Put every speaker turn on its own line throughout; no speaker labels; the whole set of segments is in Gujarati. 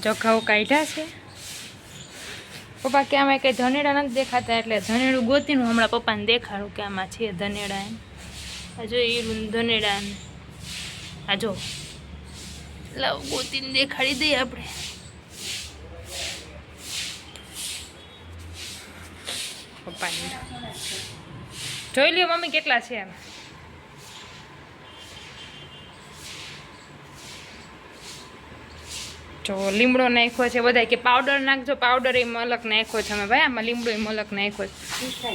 ચોખાઓ કાઢ્યા છે પપ્પા કે આમાં કંઈ ધનેડા નથી દેખાતા એટલે ધનેડું ગોતીનું હમણાં પપ્પાને દેખાડું કે આમાં છે ધનેડા એમ આ જો ઈરું ધનેડા આ જો લાવ ગોતીને દેખાડી દઈએ આપણે પપ્પાને જોઈ લ્યો મમ્મી કેટલા છે એમ જો લીમડો નાખ્યો છે બધા કે પાવડર નાખજો પાવડર એ મલક નાખ્યો છે અમે ભાઈ આમાં લીમડો એ મલક નાખ્યો છે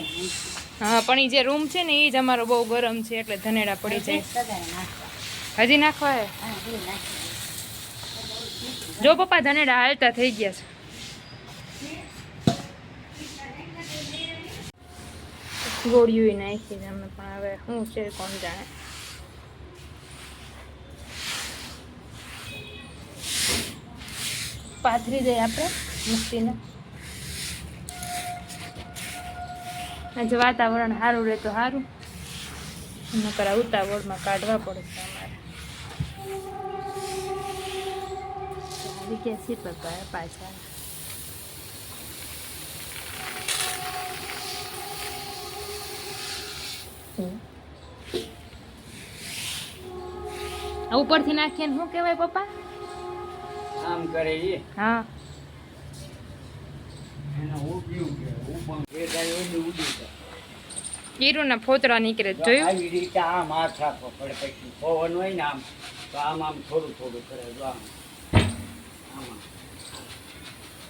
હા પણ એ જે રૂમ છે ને એ જ અમારો બહુ ગરમ છે એટલે ધનેડા પડી જાય હજી નાખવા હે જો પપ્પા ધનેડા હાલતા થઈ ગયા છે ગોળીઓ નાખી છે અમે પણ હવે શું છે કોણ જાણે પાથરી દઈએ આપણે મૂકીને આજે વાતાવરણ સારું રહે તો સારું નકર ઉતાવળમાં કાઢવા પડે છે અમારે આવી ગયા છે પપ્પા પાછા ઉપરથી નાખીએ ને શું કહેવાય પપ્પા
આમ કરે છે
હા
એનો ઉડ્યું કે ઉપર એ ગાય ઓલી ઉડી જાય
ઈરુના ફોતરા નીકળે જોયું
આવી રીતે આમ હાથ રાખવો પડે પછી પવન હોય ને આમ તો આમ આમ થોડું થોડું કરે જો આમ આમાં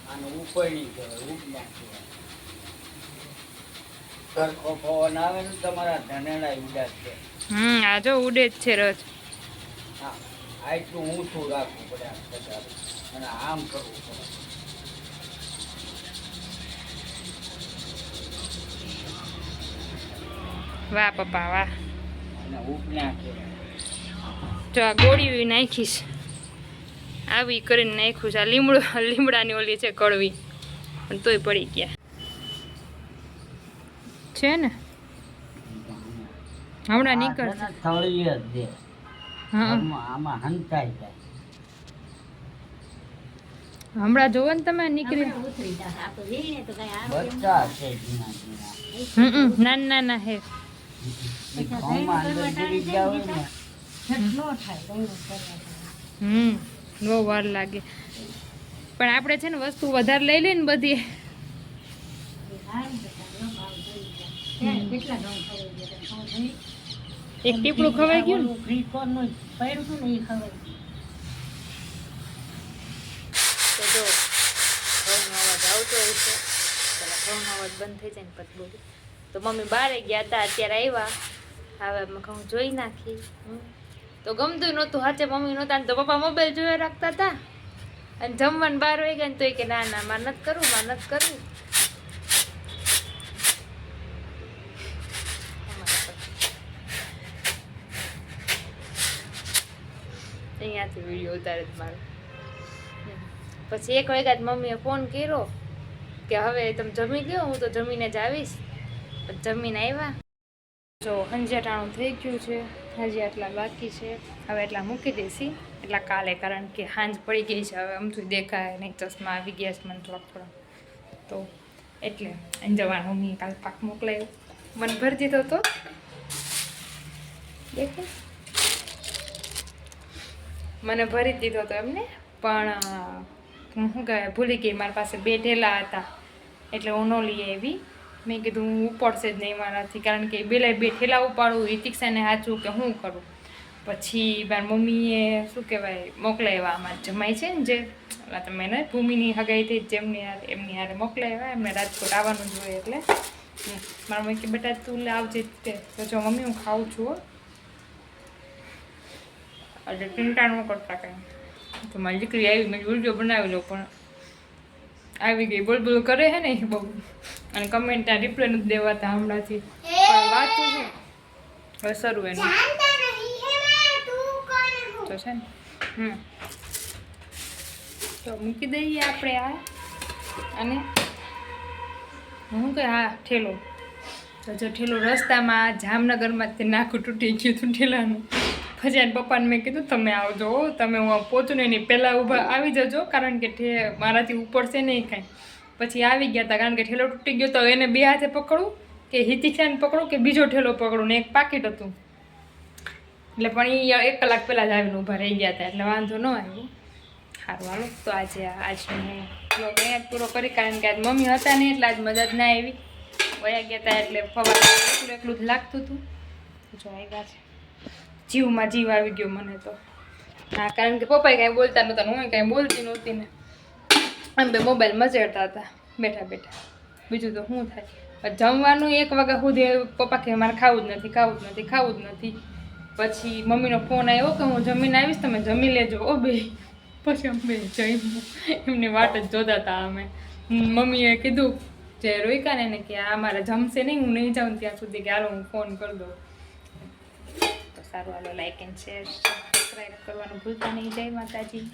આનો ઉપર નહીં કરે ઉડ્યા સરખો પવન આવે ને તમારા ધનેડા ઉડાડશે
આ જો ઉડે જ છે રોજ
હા આટલું ઊંચું રાખવું પડે આમ બધા અને આમ કરવું પડે
વાહ પપ્પા વાહ
અને ઉપના કહેવાય
જો આ ગોળી નાખીશ આવી કરીને નાખ્યું છે આ લીમડાની ઓલી છે કડવી પણ તોય પડી ગયા છે ને હમણાં નીકળશે
થળી જ દે
હા
આમાં હંતાઈ જાય
હમણાં જોવો ને તમે નીકળી
બચ્ચા છે ઝીણા ઝીણા
ના ના હે
ઘઉંમાં અંદર ગીરી ગયા હોય ને
બહુ વાર લાગે પણ આપણે છે ને વસ્તુ વધારે લઈ લઈએ ને બધી એક ટીપડું ખવાઈ ગયું ને તો જો ઘઉંનો અવાજ આવતો હોય છે પેલા ઘઉંનો અવાજ બંધ થઈ જાય ને પછી બોલું તો મમ્મી બહાર ગયા હતા અત્યારે આવ્યા હવે અમે ઘઉં જોઈ નાખી તો ગમતું નહોતું હાચે મમ્મી નહોતા ને તો પપ્પા મોબાઈલ જોયા રાખતા હતા અને જમવાનું બહાર હોય ગયા ને તો કે ના ના માર નથી કરવું અહીંયાથી વિડીયો ઉતારે મારો પછી 1 વાગ્યા મમ્મીએ ફોન કર્યો કે હવે તમે જમી લ્યો હું તો જમીને જ આવીશ જમીને આવ્યા જો અંજાટાણું થઈ ગયું છે હજી આટલા બાકી છે હવે એટલા મૂકી દઈશી એટલા કાલે કારણ કે સાંજ પડી ગઈ છે હવે અમથું દેખાય નહીં ચશ્મા આવી ગયા છે મને થોડા તો એટલે અંજવાણ મમ્મીએ કાલે પાક મોકલાયો મને ભરી દીધો તો દેખે મને ભરી દીધો તો એમને પણ હું શું કહેવાય ભૂલી ગઈ મારી પાસે 2 ઢેલા હતા એટલે હું ન લઈ આવી મેં કીધું હું ઉપડશે જ નહીં મારાથી કારણ કે 2 ઠેલા ઉપાડું હિતિક્ષાને સાચું કે હું કરું પછી મારી મમ્મીએ શું કહેવાય મોકલાવ્યા અમારા જમાઈ છે ને જે તમે ને ભૂમિની હગાઈ થઈ જેમની એમની હારે મોકલાવ્યા એમને રાજકોટ આવવાનું જ હોય એટલે મારા મમ્મી કે બેટા તું લાવજે તે તો જો મમ્મી હું ખાઉં છું એટલે ચિંતાનું કરતા કંઈ તો મારી દીકરી આવી મેં વિડીયો બનાવી લો પણ આવી ગઈ બોલ કરે છે ને બહુ અને કમેન્ટ રિપ્લાય નથી દેવાતા હમણાંથી પણ વાંચું છું હવે શરૂ એનું તો છે ને તો મૂકી દઈએ આપણે આ અને હું કે હા ઠેલો તો જો ઠેલો રસ્તામાં જામનગરમાં તે નાખું તૂટી ગયું હતું ઠેલાનું પછી એને પપ્પાને મેં કીધું તમે આવજો હો, તમે હું પહોંચું ને એની પહેલાં ઊભા આવી જજો, કારણ કે મારાથી ઉપડશે નહીં કાંઈ. પછી આવી ગયા હતા, કારણ કે ઠેલો તૂટી ગયો તો એને બે હાથે પકડું કે હિતિક્ષાને પકડું કે બીજો ઠેલો પકડું ને એક પાકીટ હતું. એટલે પણ એ 1 કલાક પહેલાં જ આવીને ઊભા રહી ગયા હતા, એટલે વાંધો ન આવ્યો. સારું હાલો, તો આજનો બ્લોગ અહીંયા જ પૂરો કરી, કારણ કે આજ મમ્મી હતા નહીં એટલે આજ મજા જ ના આવી. વયા ગયા હતા એટલે ફવા એકલું જ લાગતું હતું. જો આવ્યા છે, જીવમાં જીવ આવી ગયો મને તો. હા, કારણ કે પપ્પાએ કાંઈ બોલતા નહોતા, હું કાંઈ બોલતી નહોતી ને આમ બે મોબાઈલ મચેડતા હતા બેઠા બેઠા. બીજું તો શું થાય. જમવાનું 1 વાગ્યા સુધી પપ્પા કે મારે ખાવું જ નથી. પછી મમ્મીનો ફોન આવ્યો કે હું જમીને આવીશ, તમે જમી લેજો ઓ બે. પછી અમે જમ્યું, એમની વાટ જ જોતા હતા અમે. મમ્મીએ કીધું જે રોઈકાને ને કે આ મારે જમશે નહીં, હું નહીં જાઉં ત્યાં સુધી, કે હાલો હું ફોન કરી દઉં. તો સારું હાલો, લાઈક એન્ડ શેર સબસ્ક્રાઈબ કરવાનું ભૂલતા નહીં. જય માતાજી.